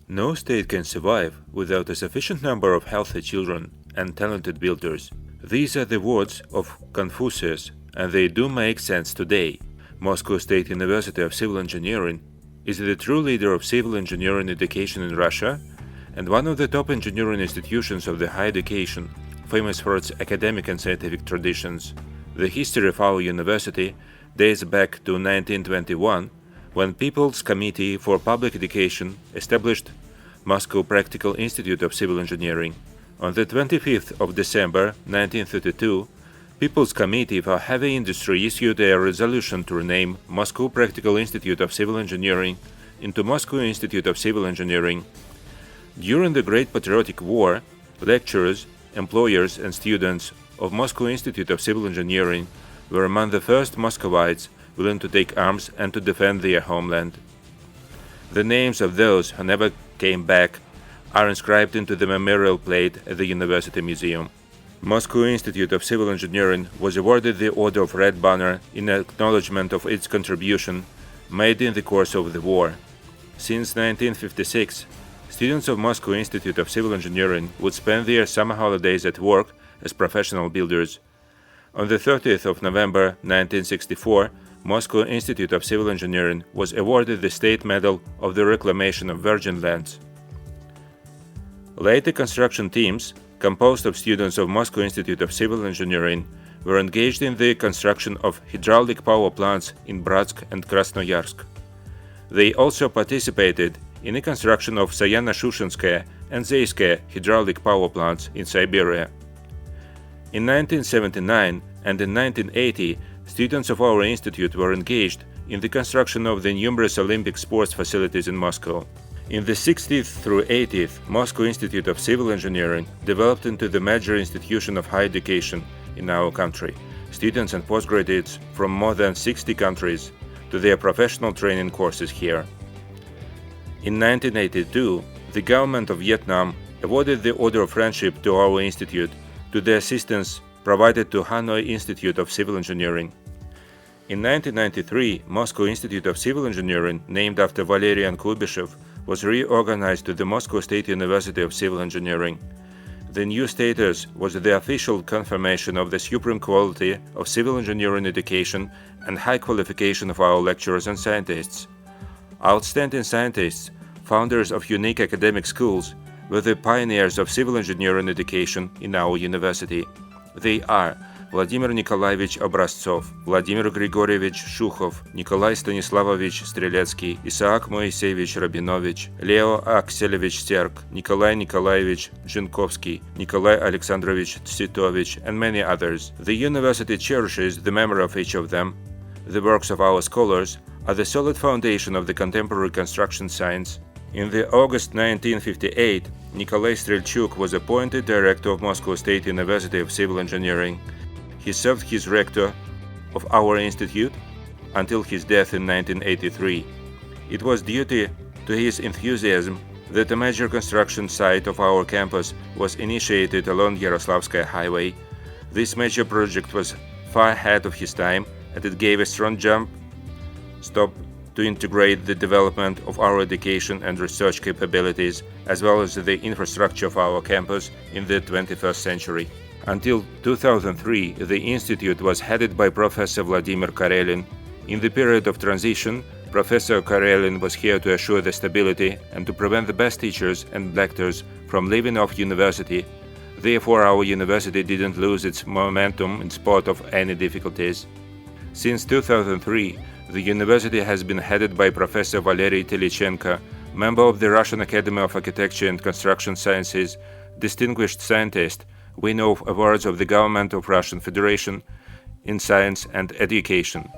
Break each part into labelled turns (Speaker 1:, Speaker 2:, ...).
Speaker 1: No state can survive without a sufficient number of healthy children and talented builders. These are the words of Confucius, and they do make sense today. Moscow State University of Civil Engineering is the true leader of civil engineering education in Russia and one of the top engineering institutions of the higher education, famous for its academic and scientific traditions. The history of our university dates back to 1921, when People's Committee for Public Education established Moscow Practical Institute of Civil Engineering. On the 25th of December 1932, People's Committee for Heavy Industry issued a resolution to rename Moscow Practical Institute of Civil Engineering into Moscow Institute of Civil Engineering. During the Great Patriotic War, lecturers, employers and students of Moscow Institute of Civil Engineering were among the first Muscovites willing to take arms and to defend their homeland. The names of those who never came back are inscribed into the memorial plate at the University Museum. Moscow Institute of Civil Engineering was awarded the Order of Red Banner in acknowledgement of its contribution made in the course of the war. Since 1956, students of Moscow Institute of Civil Engineering would spend their summer holidays at work as professional builders. On the 30th of November 1964, Moscow Institute of Civil Engineering was awarded the State Medal of the Reclamation of Virgin Lands. Later construction teams, composed of students of Moscow Institute of Civil Engineering, were engaged in the construction of hydraulic power plants in Bratsk and Krasnoyarsk. They also participated in the construction of Sayano-Shushenskaya and Zayskaya hydraulic power plants in Siberia. In 1979 and in 1980, students of our institute were engaged in the construction of the numerous Olympic sports facilities in Moscow. In the 60th through 80th, Moscow Institute of Civil Engineering developed into the major institution of higher education in our country. Students and postgraduates from more than 60 countries to their professional training courses here. In 1982, the government of Vietnam awarded the Order of Friendship to our institute to the assistance provided to Hanoi Institute of Civil Engineering. In 1993, Moscow Institute of Civil Engineering, named after Valerian Kulbyshev, was reorganized to the Moscow State University of Civil Engineering. The new status was the official confirmation of the supreme quality of civil engineering education and high qualification of our lecturers and scientists. Outstanding scientists, founders of unique academic schools, were the pioneers of civil engineering education in our university. They are Vladimir Nikolaevich Obraztsov, Vladimir Grigorievich Shukhov, Nikolai Stanislavovich Streletsky, Isaac Moiseyevich Rabinovich, Leo Akselevich Sterk, Nikolai Nikolaevich Zhinkovsky, Nikolai Alexandrovich Tsitovich, and many others. The university cherishes the memory of each of them. The works of our scholars are the solid foundation of the contemporary construction science. In the August 1958, Nikolai Strelchuk was appointed director of Moscow State University of Civil Engineering. He served as rector of our institute until his death in 1983. It was due to his enthusiasm that a major construction site of our campus was initiated along Yaroslavskaya Highway. This major project was far ahead of his time, and it gave a strong jump to integrate the development of our education and research capabilities, as well as the infrastructure of our campus in the 21st century. Until 2003, the institute was headed by Professor Vladimir Karelin. In the period of transition, Professor Karelin was here to assure the stability and to prevent the best teachers and lecturers from leaving off university. Therefore, our university didn't lose its momentum in spite of any difficulties. Since 2003, the university has been headed by Professor Valery Telichenko, member of the Russian Academy of Architecture and Construction Sciences, distinguished scientist, winner of awards of the Government of Russian Federation in Science and Education.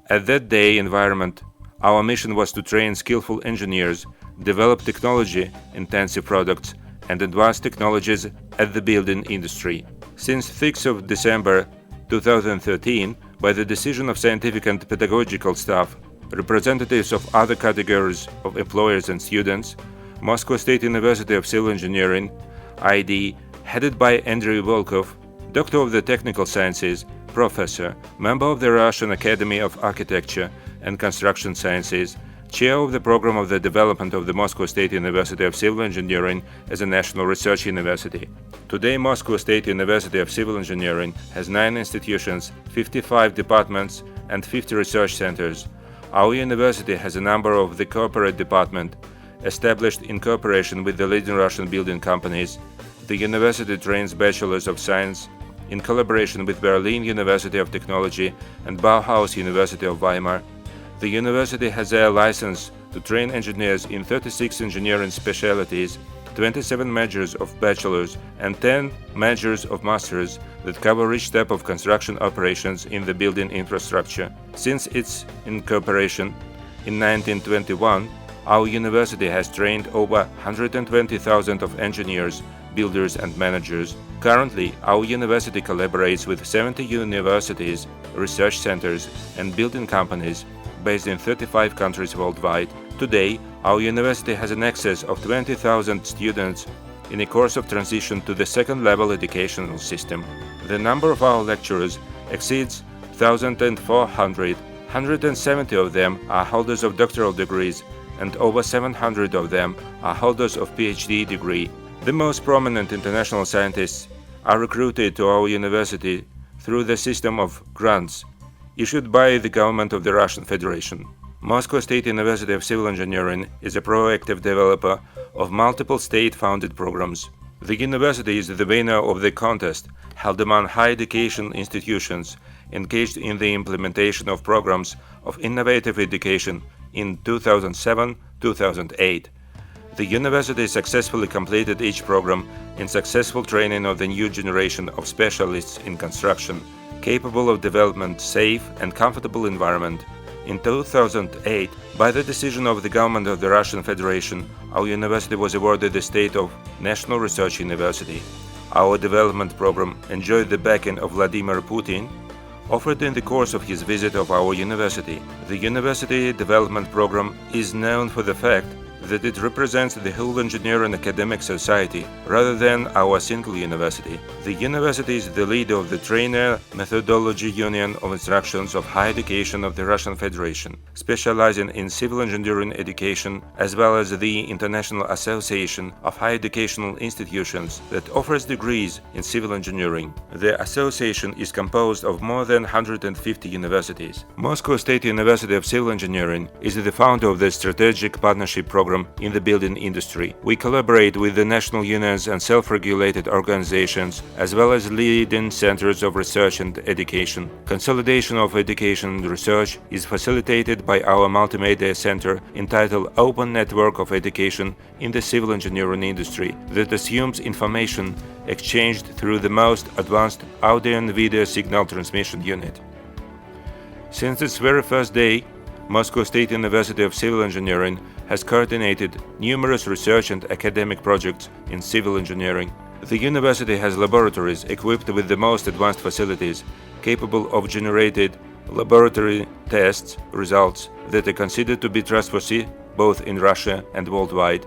Speaker 1: At that day environment, our mission was to train skillful engineers, develop technology-intensive products, and advanced technologies at the building industry. Since 6th of December 2013, by the decision of scientific and pedagogical staff, representatives of other categories of employers and students, Moscow State University of Civil Engineering, ID, headed by Andrei Volkov, Doctor of the Technical Sciences, Professor, member of the Russian Academy of Architecture and Construction Sciences, chair of the program of the development of the Moscow State University of Civil Engineering as a national research university. Today, Moscow State University of Civil Engineering has 9 institutions, 55 departments, and 50 research centers. Our university has a number of the corporate department, established in cooperation with the leading Russian building companies. The university trains bachelors of science in collaboration with Berlin University of Technology and Bauhaus University of Weimar. The university has a license to train engineers in 36 engineering specialties, 27 majors of bachelors, and 10 majors of masters that cover each step of construction operations in the building infrastructure. Since its incorporation in 1921, our university has trained over 120,000 of engineers, builders, and managers. Currently, our university collaborates with 70 universities, research centers, and building companies based in 35 countries worldwide. Today, our university has an excess of 20,000 students in a course of transition to the second-level educational system. The number of our lecturers exceeds 1,400. 170 of them are holders of doctoral degrees, and over 700 of them are holders of PhD degree. The most prominent international scientists are recruited to our university through the system of grants issued by the government of the Russian Federation. Moscow State University of Civil Engineering is a proactive developer of multiple state-funded programs. The university is the winner of the contest held among higher education institutions engaged in the implementation of programs of innovative education in 2007-2008. The university successfully completed each program in successful training of the new generation of specialists in construction, capable of development safe and comfortable environment. In 2008, by the decision of the government of the Russian Federation, our university was awarded the state of National Research University. Our development program enjoyed the backing of Vladimir Putin, offered in the course of his visit of our university. The university development program is known for the fact that it represents the whole engineering academic society rather than our single university. The university is the leader of the Trainer Methodology Union of Instructions of Higher Education of the Russian Federation, specializing in civil engineering education, as well as the International Association of Higher Educational Institutions that offers degrees in civil engineering. The association is composed of more than 150 universities. Moscow State University of Civil Engineering is the founder of the Strategic Partnership Program in the building industry. We collaborate with the national unions and self-regulated organizations, as well as leading centers of research and education. Consolidation of education and research is facilitated by our multimedia center entitled Open Network of Education in the Civil Engineering Industry that assumes information exchanged through the most advanced audio and video signal transmission unit. Since its very first day, Moscow State University of Civil Engineering has coordinated numerous research and academic projects in civil engineering. The university has laboratories equipped with the most advanced facilities, capable of generating laboratory tests results that are considered to be trustworthy both in Russia and worldwide.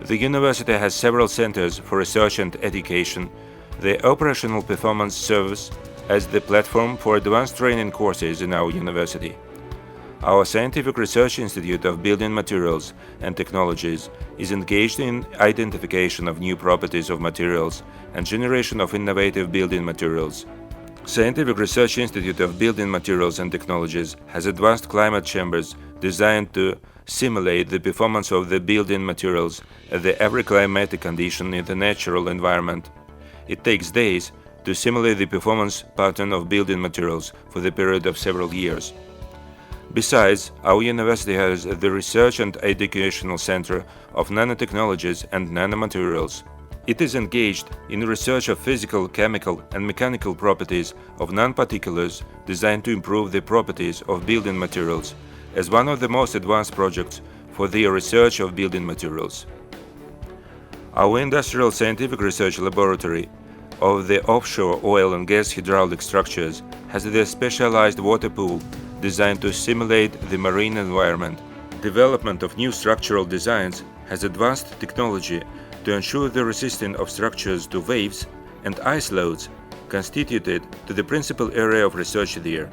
Speaker 1: The university has several centers for research and education. The operational performance serves as the platform for advanced training courses in our university. Our Scientific Research Institute of Building Materials and Technologies is engaged in identification of new properties of materials and generation of innovative building materials. Scientific Research Institute of Building Materials and Technologies has advanced climate chambers designed to simulate the performance of the building materials at every climatic condition in the natural environment. It takes days to simulate the performance pattern of building materials for the period of several years. Besides, our university has the Research and Educational Center of Nanotechnologies and Nanomaterials. It is engaged in research of physical, chemical, and mechanical properties of nanoparticles designed to improve the properties of building materials as one of the most advanced projects for the research of building materials. Our Industrial Scientific Research Laboratory of the offshore oil and gas hydraulic structures has the specialized water pool designed to simulate the marine environment. Development of new structural designs has advanced technology to ensure the resistance of structures to waves and ice loads constituted to the principal area of research there.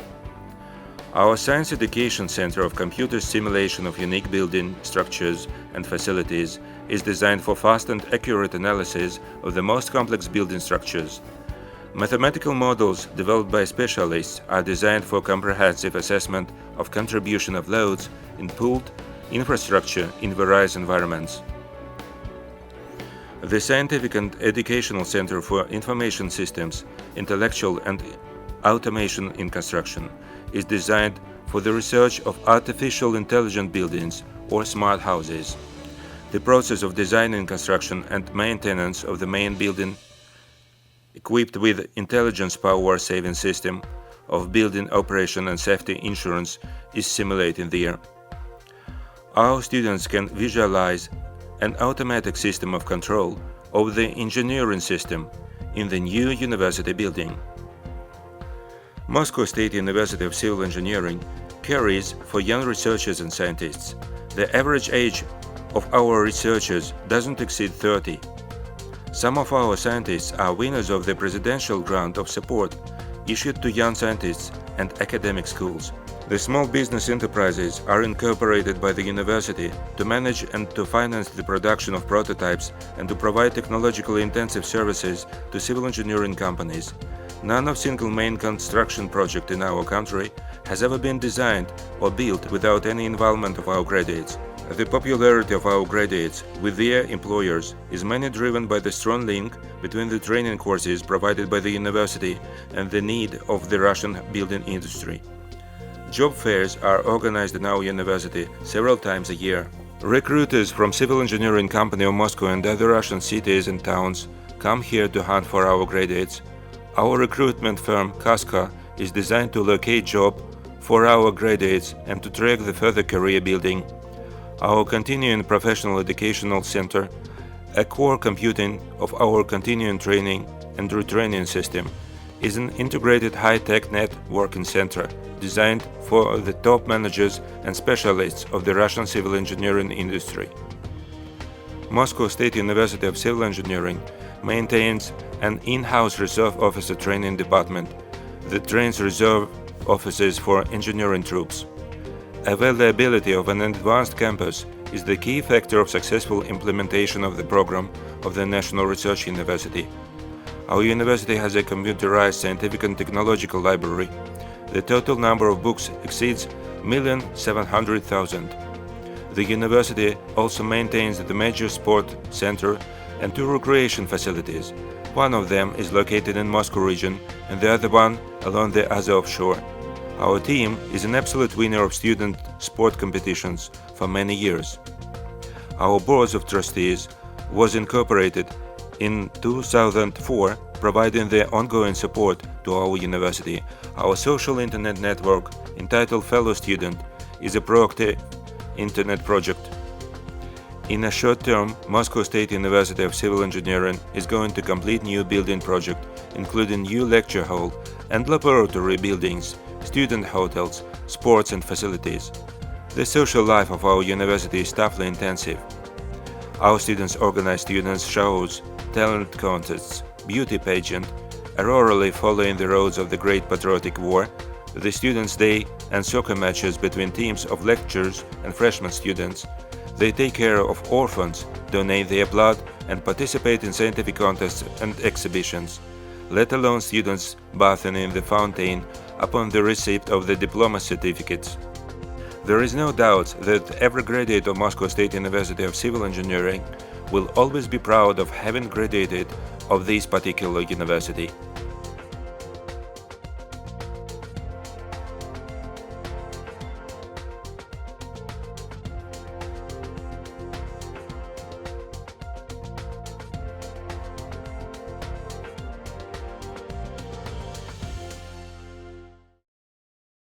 Speaker 1: Our Science Education Center of Computer Simulation of Unique Building Structures and Facilities is designed for fast and accurate analysis of the most complex building structures. Mathematical models developed by specialists are designed for comprehensive assessment of contribution of loads in pooled infrastructure in various environments. The Scientific and Educational Center for Information Systems, Intellectual and Automation in Construction is designed for the research of artificial intelligent buildings or smart houses. The process of designing, construction and maintenance of the main building equipped with intelligence power-saving system of building operation and safety insurance is simulated there. Our students can visualize an automatic system of control of the engineering system in the new university building. Moscow State University of Civil Engineering carries for young researchers and scientists. The average age of our researchers doesn't exceed 30. Some of our scientists are winners of the Presidential Grant of Support issued to young scientists and academic schools. The small business enterprises are incorporated by the university to manage and to finance the production of prototypes and to provide technologically intensive services to civil engineering companies. None of single main construction project in our country has ever been designed or built without any involvement of our graduates. The popularity of our graduates with their employers is mainly driven by the strong link between the training courses provided by the university and the need of the Russian building industry. Job fairs are organized in our university several times a year. Recruiters from civil engineering company of Moscow and other Russian cities and towns come here to hunt for our graduates. Our recruitment firm Kaska is designed to locate job for our graduates and to track the further career building. Our continuing professional educational center, a core computing of our continuing training and retraining system, is an integrated high-tech networking center designed for the top managers and specialists of the Russian civil engineering industry. Moscow State University of Civil Engineering maintains an in-house reserve officer training department that trains reserve officers for engineering troops. Availability of an advanced campus is the key factor of successful implementation of the program of the National Research University. Our university has a computerized scientific and technological library. The total number of books exceeds 1,700,000. The university also maintains the major sport center and 2 recreation facilities. One of them is located in Moscow region and the other one along the Azov shore. Our team is an absolute winner of student sport competitions for many years. Our boards of trustees was incorporated in 2004, providing the ongoing support to our university. Our social internet network, entitled Fellow Student, is a proactive internet project. In a short term, Moscow State University of Civil Engineering is going to complete new building project, including new lecture hall and laboratory buildings, student hotels, sports and facilities. The social life of our university is toughly intensive. Our students organize students' shows, talent contests, beauty pageant, aurorally following the roads of the Great Patriotic War, the Students' Day and soccer matches between teams of lecturers and freshman students. They take care of orphans, donate their blood and participate in scientific contests and exhibitions, let alone students bathing in the fountain upon the receipt of the diploma certificates. There is no doubt that every graduate of Moscow State University of Civil Engineering will always be proud of having graduated of this particular university.